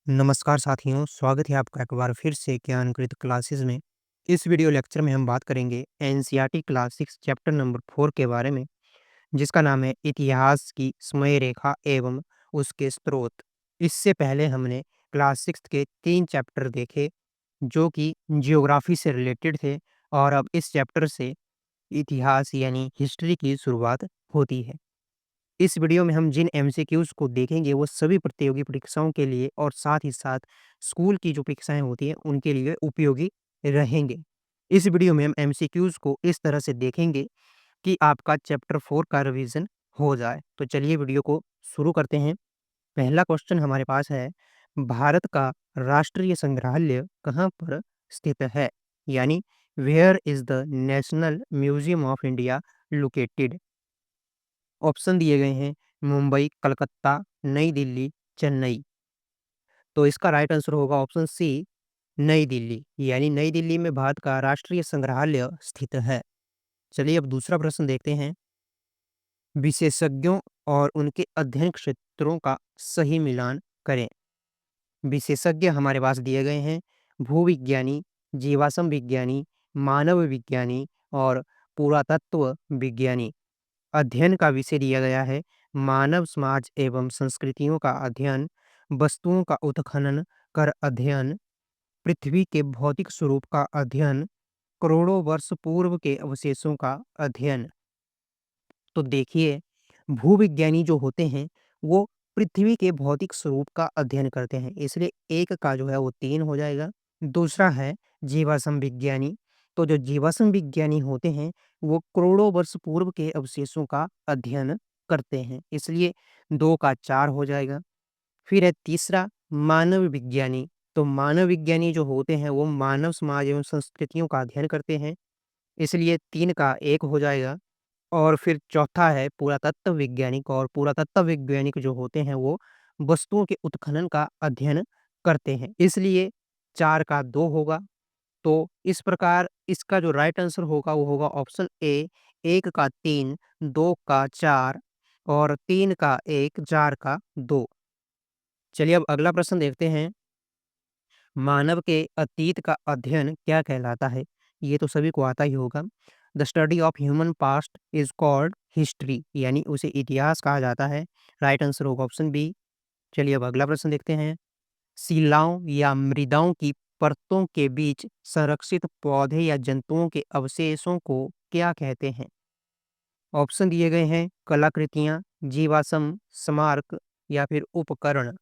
नमस्कार साथियों, स्वागत है आपका एक बार फिर से ज्ञानकृत क्लासेस में। इस वीडियो लेक्चर में हम बात करेंगे एनसीईआरटी क्लास 6 चैप्टर नंबर 4 के बारे में, जिसका नाम है इतिहास की समय रेखा एवं उसके स्रोत। इससे पहले हमने क्लास 6 के 3 चैप्टर देखे, जो कि जियोग्राफी से रिलेटेड थे और अब इस चैप्टर से इतिहास यानी हिस्ट्री की शुरुआत होती है। इस वीडियो में हम जिन एमसीक्यूज़ को देखेंगे वो सभी प्रतियोगी परीक्षाओं के लिए और साथ ही साथ स्कूल की जो परीक्षाएँ होती हैं उनके लिए उपयोगी रहेंगे। इस वीडियो में हम एमसीक्यूज़ को इस तरह से देखेंगे कि आपका चैप्टर 4 का रिवीजन हो जाए। तो चलिए वीडियो को शुरू करते हैं। पहला क्वेश्चन हमारे पास है, भारत का राष्ट्रीय संग्रहालय कहाँ पर स्थित है? यानी where is the national museum of India located? Option दिए गए हैं मुंबई, कलकत्ता, नई दिल्ली, चेन्नई। तो इसका राइट आंसर होगा ऑप्शन सी, नई दिल्ली। यानी नई दिल्ली में भारत का राष्ट्रीय संग्रहालय स्थित है। चलिए अब दूसरा प्रश्न देखते हैं। विशेषज्ञों और उनके अध्ययन क्षेत्रों का सही मिलान करें। विशेषज्ञ हमारे पास दिए गए हैं भूविज्ञानी, जीवाश्म विज्ञानी, मानव विज्ञानी और पुरातत्व विज्ञानी। अध्ययन का विषय दिया गया है मानव समाज एवं संस्कृतियों का अध्ययन, वस्तुओं का उत्खनन कर अध्ययन, पृथ्वी के भौतिक स्वरूप का अध्ययन, करोड़ों वर्ष पूर्व के अवशेषों का अध्ययन। तो देखिए, भूविज्ञानी जो होते हैं वो पृथ्वी के भौतिक स्वरूप का अध्ययन करते हैं, इसलिए एक का जो है वो 3 हो जाएगा। दूसरा है जीवाश्म विज्ञानी, तो जो जीवाश्म विज्ञानी होते हैं वो करोड़ों वर्ष पूर्व के अवशेषों का अध्ययन करते हैं, इसलिए 2 का 4 हो जाएगा। फिर है तीसरा मानव विज्ञानी, तो मानव विज्ञानी जो होते हैं वो मानव समाज एवं संस्कृतियों का अध्ययन करते हैं, इसलिए 3 का 1 हो जाएगा। और फिर चौथा है पुरातत्व वैज्ञानिक, और पुरातत्व वैज्ञानिक जो होते हैं वो वस्तुओं के उत्खनन का अध्ययन करते हैं, इसलिए 4 का 2 होगा। तो इस प्रकार इसका जो राइट आंसर होगा वो होगा ऑप्शन ए, 1 का 3, 2 का 4 और 3 का 1, 4 का 2। चलिए अब अगला प्रश्न देखते हैं। मानव के अतीत का अध्ययन क्या कहलाता है? ये तो सभी को आता ही होगा। The study of human past is called history, यानी उसे इतिहास कहा जाता है। राइट आंसर होगा ऑप्शन बी। चलिए अब अगला प्रश्न देखते हैं। शिलाओं या मृदाओं की परतों के बीच संरक्षित पौधे या जंतुओं के अवशेषों को क्या कहते हैं? ऑप्शन दिए गए हैं कलाकृतियां, जीवाश्म, स्मारक या फिर उपकरण।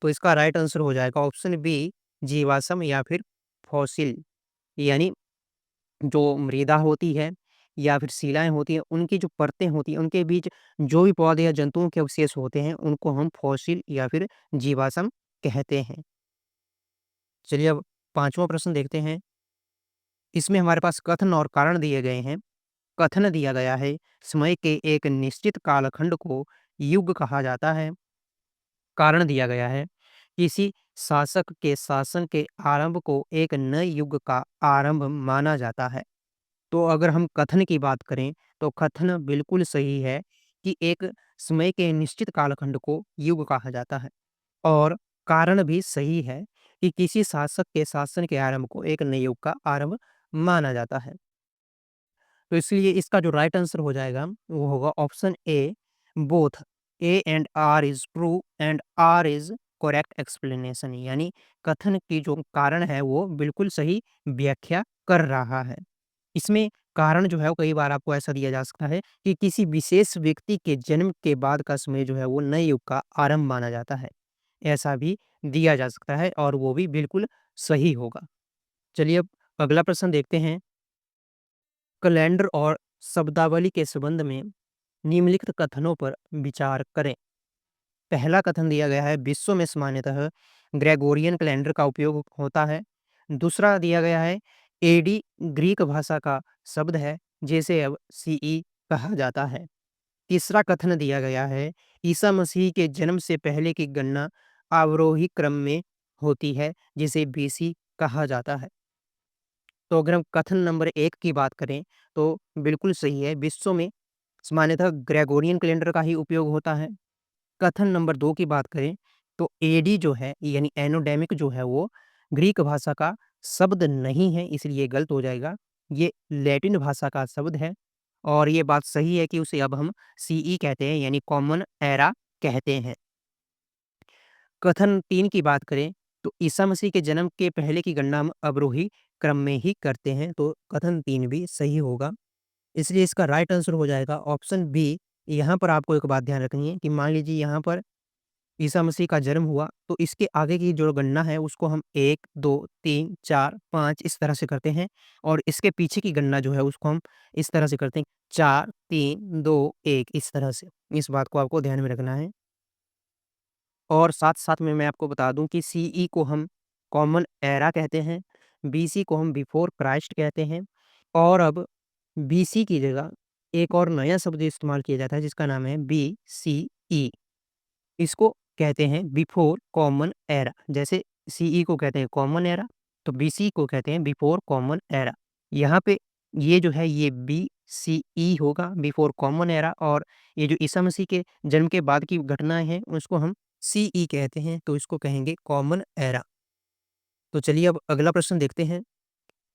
तो इसका राइट आंसर हो जाएगा ऑप्शन बी, जीवाश्म या फिर फॉसिल। यानी जो मृदा होती है या फिर शिलाएँ होती हैं, उनकी जो परतें होती हैं, उनके बीच जो भी पौधे या जंतुओं के अवशेष होते हैं, उनको हम फॉसिल या फिर जीवाश्म कहते हैं। चलिए अब 5वां प्रश्न देखते हैं। इसमें हमारे पास कथन और कारण दिए गए हैं। कथन दिया गया है, समय के एक निश्चित कालखंड को युग कहा जाता है। कारण दिया गया है, किसी शासक के शासन के आरंभ को एक नए युग का आरंभ माना जाता है। तो अगर हम कथन की बात करें, तो कथन बिल्कुल सही है कि एक समय के निश्चित कालखंड को युग कहा जाता है, और कारण भी सही है कि किसी शासक के शासन के आरंभ को एक नए युग का आरंभ माना जाता है। तो इसलिए इसका जो राइट आंसर हो जाएगा वो होगा option A, both A and R is true and R is correct explanation. यानी कथन की जो कारण है वो बिल्कुल सही व्याख्या कर रहा है। इसमें कारण जो है वो कई बार आपको ऐसा दिया जा सकता है कि किसी विशेष व्यक्ति के जन्म के बाद का समय जो है वो नए युग का आरंभ माना जाता है। ऐसा भी दिया जा सकता है और वो भी बिल्कुल सही होगा। चलिए अब अगला प्रश्न देखते हैं। कैलेंडर और शब्दावली के संबंध में निम्नलिखित कथनों पर विचार करें। पहला कथन दिया गया है, विश्व में सामान्यतः ग्रेगोरियन कैलेंडर का उपयोग होता है। दूसरा दिया गया है, एडी ग्रीक भाषा का शब्द है जिसे अब सीई कहा जाता है। तीसरा कथन दिया गया है, ईसा मसीह के जन्म से पहले की गणना अवरोही क्रम में होती है जिसे बीसी कहा जाता है। तो अगर हम कथन नंबर 1 की बात करें तो बिल्कुल सही है, विश्व में सामान्यतः ग्रेगोरियन कैलेंडर का ही उपयोग होता है। कथन नंबर 2 की बात करें तो एडी जो है यानी एनोडेमिक जो है वो ग्रीक भाषा का शब्द नहीं है, इसलिए गलत हो जाएगा। ये लैटिन भाषा का शब्द है और ये बात सही है कि उसे अब हम सीई कहते हैं यानी कॉमन एरा कहते हैं। कथन 3 की बात करें तो ईसा मसीह के जन्म के पहले की गणना हम अवरोही क्रम में ही करते हैं, तो कथन 3 भी सही होगा। इसलिए इसका राइट आंसर हो जाएगा ऑप्शन बी। यहाँ पर आपको एक बात ध्यान रखनी है कि मान लीजिए यहाँ पर ईसा मसीह का जन्म हुआ, तो इसके आगे की जो गणना है उसको हम 1, 2, 3, 4, 5 इस तरह से करते हैं और इसके पीछे की गणना जो है उसको हम इस तरह से करते हैं 4, 3, 2, 1 इस तरह से। इस बात को आपको ध्यान में रखना है। और साथ-साथ में मैं आपको बता दूँ कि सीई को हम कॉमन एरा कहते हैं, बीसी को हम बिफोर क्राइस्ट कहते हैं और अब बीसी की जगह एक और नया शब्द इस्तेमाल किया जाता है जिसका नाम है बीसीई। इसको कहते हैं बिफोर कॉमन एरा। जैसे सीई को कहते हैं कॉमन एरा, तो बीसी को कहते हैं बिफोर कॉमन एरा। यहाँ पे ये जो है ये बीसीई होगा बिफोर कॉमन एरा और ये जो ईसा मसीह के जन्म के बाद की घटनाएँ हैं उसको हम सीई कहते हैं, तो इसको कहेंगे कॉमन एरा। तो चलिए अब अगला प्रश्न देखते हैं।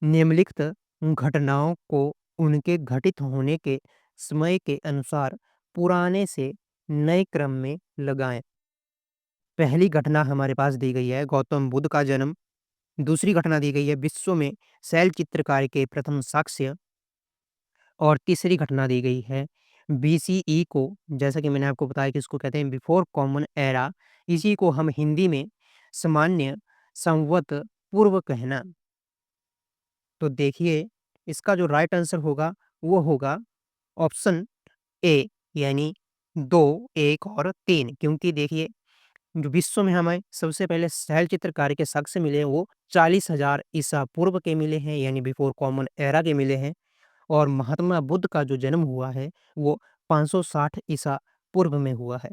निम्नलिखित घटनाओं को उनके घटित होने के समय के अनुसार पुराने से नए क्रम में लगाएँ। पहली घटना हमारे पास दी गई है गौतम बुद्ध का जन्म, दूसरी घटना दी गई है विश्व में शैल चित्रकारी के प्रथम साक्ष्य और तीसरी घटना दी गई है बीसीई को, जैसा कि मैंने आपको बताया कि इसको कहते हैं बिफोर कॉमन एरा। इसी को हम हिंदी में सामान्य संवत पूर्व कहना। तो देखिए इसका जो राइट आंसर होगा वो होगा ऑप्शन ए यानी 2, 1 और 3, क्योंकि देखिए जो विश्व में हमें सबसे पहले शैल चित्रकारी के साक्ष्य मिले वो 40,000 ईसा पूर्व के मिले हैं यानी बिफोर कॉमन एरा के मिले हैं और महात्मा बुद्ध का जो जन्म हुआ है वो 560 ईसा पूर्व में हुआ है।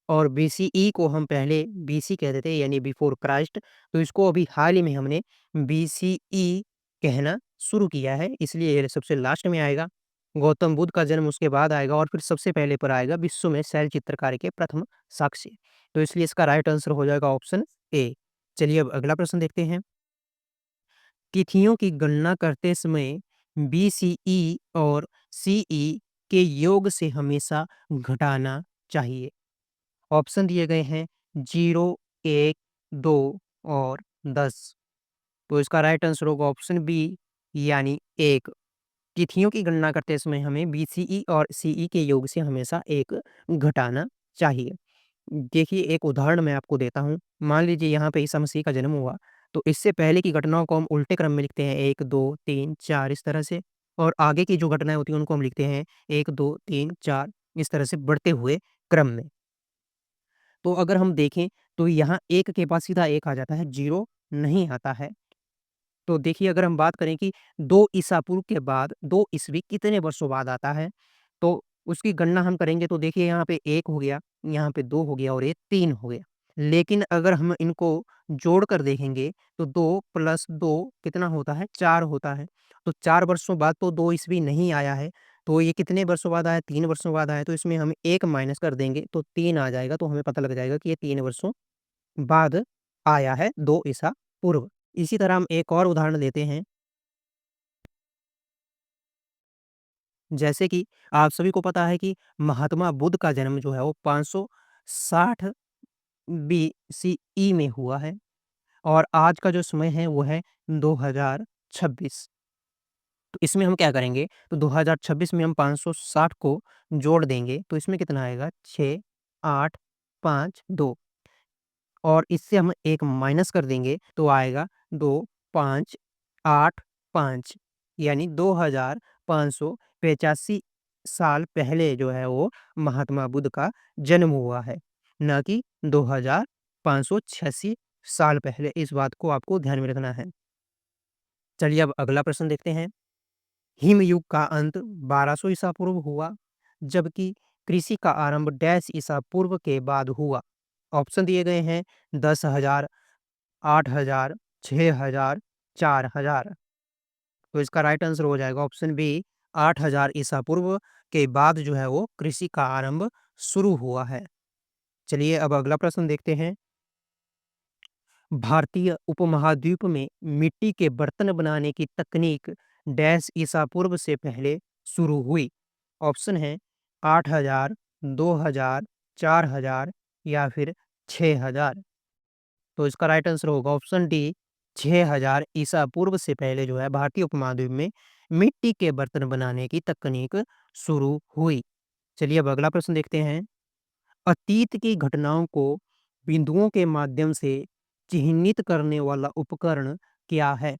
और बीसीई को हम पहले बीसी कहते थे यानी बिफोर क्राइस्ट, तो इसको अभी हाल ही में हमने बीसीई कहना शुरू किया है, इसलिए ये सबसे लास्ट में आएगा। गौतम बुद्ध का जन्म उसके बाद आएगा और फिर सबसे पहले पर आएगा विश्व में शैल चित्रकारी के प्रथम साक्ष्य। तो इसलिए इसका राइट आंसर हो जाएगा ऑप्शन ए। चलिए अब अगला प्रश्न देखते हैं। तिथियों की गणना करते समय बीसीई और सीई के योग से हमेशा घटाना चाहिए। ऑप्शन दिए गए हैं 0, 1, 2 और 10। तो इसका राइट आंसर होगा ऑप्शन बी यानी 1। तिथियों की गणना करते समय हमें बीसीई और सीई के योग से हमेशा 1 घटाना चाहिए। देखिए एक उदाहरण मैं आपको देता हूँ। मान लीजिए यहाँ पे ईसा मसीह का जन्म हुआ, तो इससे पहले की घटनाओं को हम उल्टे क्रम में लिखते हैं 1, 2, 3, 4 इस तरह से और आगे की जो घटनाएँ होती हैं उनको हम लिखते हैं 1, 2, 3, 4 इस तरह से बढ़ते हुए क्रम में। तो अगर हम देखें तो यहाँ 1 के पास सीधा 1 आ जाता है, 0 नहीं आता है। तो देखिए अगर हम बात करें कि 2 ईसा पूर्व के बाद 2 ईस्वी कितने वर्षों बाद आता है, तो उसकी गणना हम करेंगे तो देखिए यहाँ पे 1 हो गया, यहाँ पे 2 हो गया और ये 3 हो गया। लेकिन अगर हम इनको जोड़कर देखेंगे तो 2 प्लस 2 कितना होता है? 4 होता है। तो 4 वर्षों बाद तो 2 ईस्वी नहीं आया है, तो ये कितने वर्षों बाद आया? 3 वर्षों बाद आया, तो इसमें हम 1 माइनस कर देंगे तो 3 आ जाएगा, तो हमें पता लग जाएगा कि ये 3 वर्षों बाद आया है 2 ईसा पूर्व। इसी तरह हम एक और उदाहरण लेते हैं। जैसे कि आप सभी को पता है कि महात्मा बुद्ध का जन्म जो है वो 560 बीसीई में हुआ है और आज का जो समय है वो है 2026। तो इसमें हम क्या करेंगे? तो 2026 में हम 560 को जोड़ देंगे तो इसमें कितना आएगा? 6, 8, 5, 2 और इससे हम 1 माइनस कर देंगे तो आएगा 2, 5, 8, 5 यानी 2585 साल पहले जो है वो महात्मा बुद्ध का जन्म हुआ है, ना कि 2586 साल पहले। इस बात को आपको ध्यान में रखना है। चलिए अब अगला प्रश्न देखते हैं। हिमयुग का अंत 1200 ईसा पूर्व हुआ, जबकि कृषि का आरंभ डैश ईसा पूर्व के बाद हुआ। ऑप्शन दिए गए हैं 10,000, 8,000, 6,000, 4,000। तो इसका राइट आंसर हो जाएगा ऑप्शन बी 8,000 ईसा पूर्व के बाद जो है वो कृषि का आरंभ शुरू हुआ है। चलिए अब अगला प्रश्न देखते हैं। भारतीय उपमहाद्वीप में मिट्टी के बर्तन बनाने की तकनीक डैश ईसा पूर्व से पहले शुरू हुई। ऑप्शन है 8000, 2000, 4000 या फिर 6000। तो इसका राइट आंसर होगा ऑप्शन डी 6000 ईसा पूर्व से पहले जो है भारतीय उपमहाद्वीप में मिट्टी के बर्तन बनाने की तकनीक शुरू हुई। चलिए अब अगला प्रश्न देखते हैं। अतीत की घटनाओं को बिंदुओं के माध्यम से चिह्नित करने वाला उपकरण क्या है?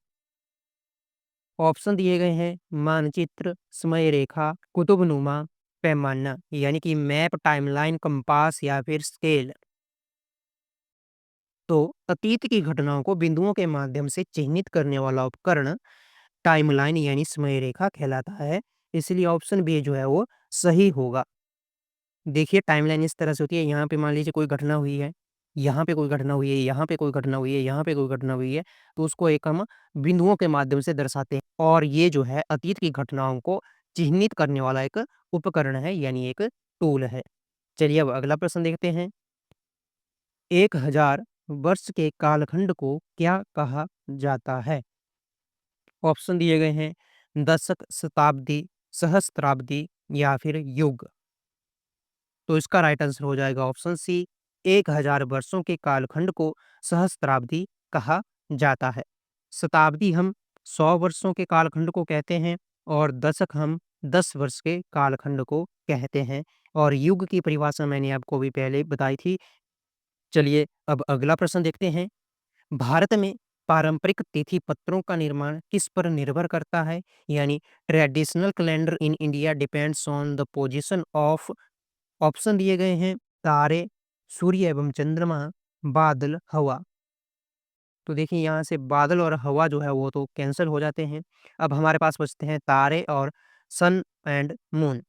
ऑप्शन दिए गए हैं मानचित्र, समय रेखा, कुतुबनुमा, पैमाना यानी कि मैप, टाइमलाइन, कंपास या फिर स्केल। तो अतीत की घटनाओं को बिंदुओं के माध्यम से चिह्नित करने वाला उपकरण टाइमलाइन यानी समय रेखा कहलाता है। इसलिए ऑप्शन बी जो है वो सही होगा। देखिए टाइमलाइन इस तरह से होती है, यहाँ पे मान लीजिए कोई घटना हुई है, यहाँ पे कोई घटना हुई है, यहाँ पे कोई घटना हुई है, यहाँ पे कोई घटना हुई है, तो उसको एक हम बिंदुओं के माध्यम से दर्शाते हैं और ये जो है अतीत की घटनाओं को चिह्नित करने वाला एक उपकरण है यानी एक टूल है। चलिए अब अगला प्रश्न देखते हैं। 1000 वर्ष के कालखंड को क्या कहा जाता है? ऑप्शन दिए गए हैं दशक, शताब्दी, सहस्त्राब्दी या फिर युग। तो इसका राइट आंसर हो जाएगा ऑप्शन सी 1000 वर्षों के कालखंड को सहस्त्राब्दी कहा जाता है। शताब्दी हम 100 वर्षों के कालखंड को कहते हैं और दशक हम 10 वर्ष के कालखंड को कहते हैं और युग की परिभाषा मैंने आपको भी पहले बताई थी। चलिए अब अगला प्रश्न देखते हैं। भारत में पारंपरिक तिथि पत्रों का निर्माण किस पर निर्भर करता है? यानी traditional calendar in India depends on the position of. Option दिए गए हैं तारे, सूर्य एवं चंद्रमा, बादल, हवा। तो देखिए यहाँ से बादल और हवा जो है वो तो कैंसिल हो जाते हैं। अब हमारे पास बचते हैं तारे और सन एंड मून।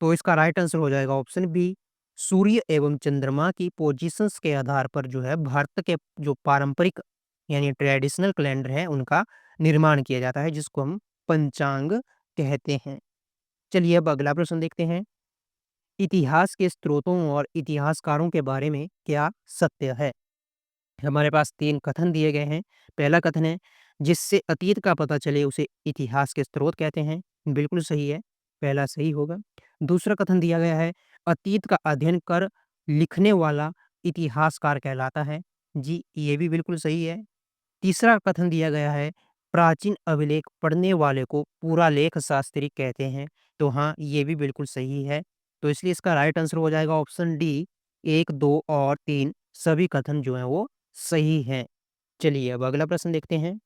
तो इसका राइट आंसर हो जाएगा ऑप्शन बी सूर्य एवं चंद्रमा की पोजीशंस के आधार पर जो है भारत के जो पारंपरिक यानी ट्रेडिशनल कैलेंडर है उनका निर्माण किया जाता है जिसको हम पंचांग कहते हैं। चलिए अब अगला प्रश्न देखते हैं। इतिहास के स्रोतों और इतिहासकारों के बारे में क्या सत्य है? हमारे पास 3 कथन दिए गए हैं। पहला कथन है जिससे अतीत का पता चले उसे इतिहास के स्रोत कहते हैं। बिल्कुल सही है, पहला सही होगा। दूसरा कथन दिया गया है अतीत का अध्ययन कर लिखने वाला इतिहासकार कहलाता है। जी, ये भी बिल्कुल सही है। तीसरा कथन दिया गया है प्राचीन अभिलेख पढ़ने वाले को पूरा लेख शास्त्री कहते हैं। तो हाँ, ये भी बिल्कुल सही है। तो इसलिए इसका राइट आंसर हो जाएगा ऑप्शन डी 1, 2 और 3 सभी कथन जो हैं वो सही हैं। चलिए अब अगला प्रश्न देखते हैं।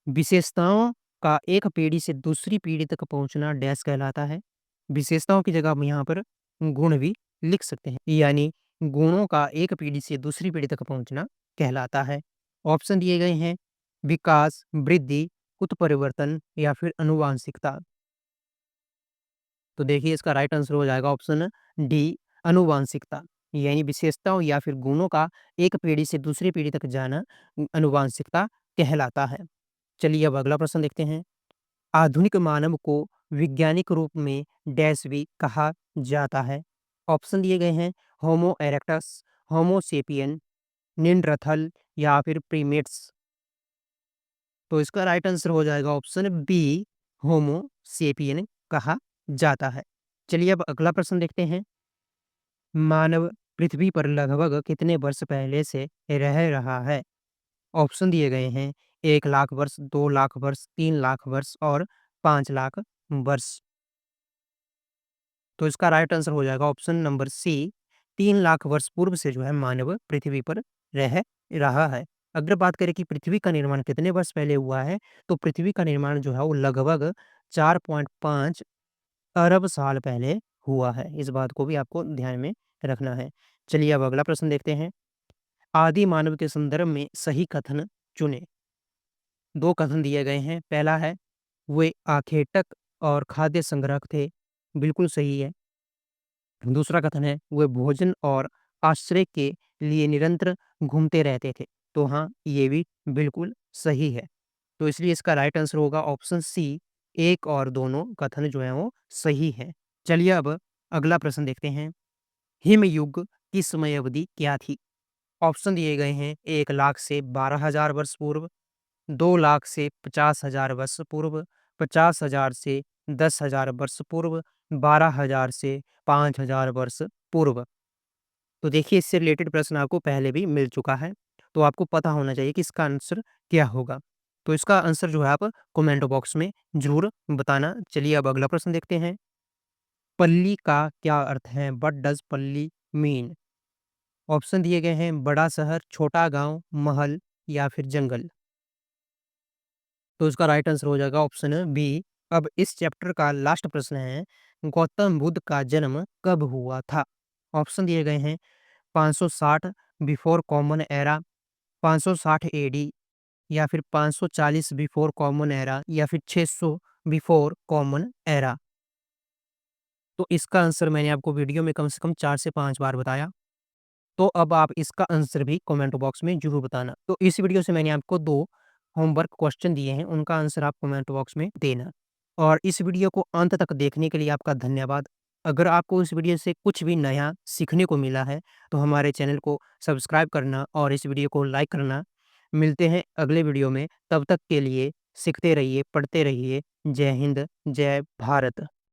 विशेषताओं का एक पीढ़ी से दूसरी पीढ़ी तक पहुंचना डैश कहलाता है। विशेषताओं की जगह हम यहाँ पर गुण भी लिख सकते हैं यानी गुणों का एक पीढ़ी से दूसरी पीढ़ी तक पहुंचना कहलाता है। ऑप्शन दिए गए हैं विकास, वृद्धि, उत्परिवर्तन या फिर अनुवांशिकता। तो देखिए इसका राइट आंसर हो जाएगा ऑप्शन डी अनुवांशिकता यानी विशेषताओं या फिर गुणों का एक पीढ़ी से दूसरी पीढ़ी तक जाना अनुवांशिकता कहलाता है। चलिए अब अगला प्रश्न देखते हैं। आधुनिक मानव को वैज्ञानिक रूप में डैश भी कहा जाता है। ऑप्शन दिए गए हैं होमो इरेक्टस, होमो सेपियन, निंडरथल या फिर प्रीमेट्स। तो इसका राइट आंसर हो जाएगा ऑप्शन बी होमो सेपियन कहा जाता है। चलिए अब अगला प्रश्न देखते हैं। मानव पृथ्वी पर लगभग कितने वर्ष पहले से रह रहा है? ऑप्शन दिए गए हैं 1 लाख वर्ष, 2 लाख वर्ष, 3 लाख वर्ष और 5 लाख वर्ष। तो इसका राइट आंसर हो जाएगा ऑप्शन नंबर सी 3 लाख वर्ष पूर्व से जो है मानव पृथ्वी पर रह रहा है। अगर बात करें कि पृथ्वी का निर्माण कितने वर्ष पहले हुआ है तो पृथ्वी का निर्माण जो है वो लगभग 4.5 अरब साल पहले हुआ है। इस बात को भी आपको ध्यान में रखना है। चलिए अब अगला प्रश्न देखते हैं। आदि मानव के संदर्भ में सही कथन चुनें। 2 कथन दिए गए हैं। पहला है वे आखेटक और खाद्य संग्रहक थे। बिल्कुल सही है। दूसरा कथन है वे भोजन और आश्रय के लिए निरंतर घूमते रहते थे। तो हाँ, ये भी बिल्कुल सही है। तो इसलिए इसका राइट आंसर होगा ऑप्शन सी 1 और दोनों कथन जो हैं वो सही हैं। चलिए अब अगला प्रश्न देखते हैं। हिमयुग की समय अवधि क्या थी? ऑप्शन दिए गए हैं 1 लाख से 12,000 वर्ष पूर्व, 2 लाख से 50,000 वर्ष पूर्व, 50,000 से 10,000 वर्ष पूर्व, 12,000 से 5,000 वर्ष पूर्व। तो देखिए इससे रिलेटेड प्रश्न आपको पहले भी मिल चुका है, तो आपको पता होना चाहिए कि इसका आंसर क्या होगा। तो इसका आंसर जो है आप कमेंट बॉक्स में ज़रूर बताना। चलिए अब अगला प्रश्न देखते हैं। पल्ली का क्या अर्थ है? व्हाट डज़ पल्ली मीन? ऑप्शन दिए गए हैं बड़ा शहर, छोटा गाँव, महल या फिर जंगल। तो इसका राइट आंसर हो जाएगा ऑप्शन बी। अब इस चैप्टर का लास्ट प्रश्न है, गौतम बुद्ध का जन्म कब हुआ था? ऑप्शन दिए गए हैं 560 बिफोर कॉमन एरा, 560 एडी या फिर 540 बिफोर कॉमन एरा या फिर 600 बिफोर कॉमन एरा। तो इसका आंसर मैंने आपको वीडियो में कम से कम 4 से 5 बार बताया। तो अब आप इसका आंसर भी कमेंट बॉक्स में ज़रूर बताना। तो इस वीडियो से मैंने आपको 2 होमवर्क क्वेश्चन दिए हैं, उनका आंसर आप कमेंट बॉक्स में देना। और इस वीडियो को अंत तक देखने के लिए आपका धन्यवाद। अगर आपको इस वीडियो से कुछ भी नया सीखने को मिला है, तो हमारे चैनल को सब्सक्राइब करना और इस वीडियो को लाइक करना। मिलते हैं अगले वीडियो में, तब तक के लिए सीखते रहिए, पढ़ते रहिए। जय हिंद, जय भारत।